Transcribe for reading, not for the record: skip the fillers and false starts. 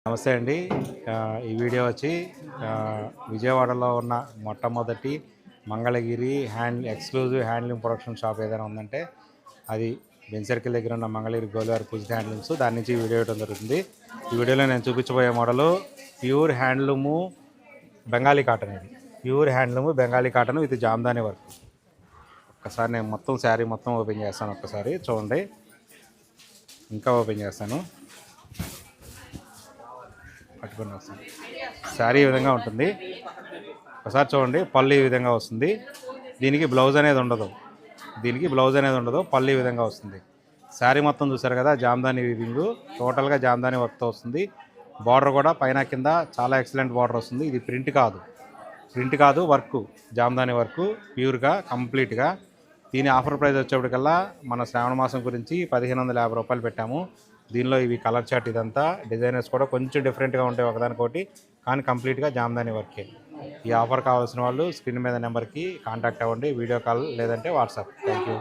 నమస్తే అండి. ఈ వీడియో వచ్చి విజయవాడలో ఉన్న మొట్టమొదటి Mangalagiri exclusive handloom production shop ఏదైనా ఉందంటే అది బెంజ్ సర్కిల్ దగ్గర ఉన్న మంగళగిరి గోల్వారి పూజిత హ్యాండ్లూమ్స్. దాని నుంచి వీడియో ఇవ్వడం జరుగుతుంది. ఈ వీడియోలో నేను చూపించబోయే model pure handloom Bengali cotton. ఇది pure handloom Bengali cotton with Jamdani work. ఒక్కసారి నేను మొత్తం శారీ మొత్తం ఓపెన్ చేస్తాను. ఒక్కసారి చూడండి, ఇంకా ఓపెన్ చేస్తాను, పట్టుకొని వస్తాను. శారీ ఈ విధంగా ఉంటుంది. ఒకసారి చూడండి, పళ్ళు ఈ విధంగా వస్తుంది. దీనికి బ్లౌజ్ అనేది ఉండదు, పళ్ళు ఈ విధంగా వస్తుంది. శారీ మొత్తం చూసారు కదా, జామ్దాని వీవింగ్, టోటల్గా జామ్దాని వర్క్తో వస్తుంది. బార్డర్ కూడా పైన కింద చాలా ఎక్సలెంట్ బార్డర్ వస్తుంది. ఇది ప్రింట్ కాదు, వర్క్, జామ్దాని వర్క్ ప్యూర్గా కంప్లీట్గా. దీని ఆఫర్ ప్రైస్ వచ్చేప్పటికల్లా మన శ్రావణ మాసం గురించి 1550 రూపాయలు పెట్టాము. దీనిలో ఇవి కలర్ చార్ట్, ఇదంతా డిజైనర్స్ కూడా కొంచెం డిఫరెంట్గా ఉంటాయి ఒకదానికోటి, కానీ కంప్లీట్గా జామ్దాని వర్కే. ఈ ఆఫర్ కావాల్సిన వాళ్ళు స్క్రీన్ మీద నెంబర్కి కాంటాక్ట్ అవ్వండి, వీడియో కాల్ లేదంటే వాట్సాప్. Thank you.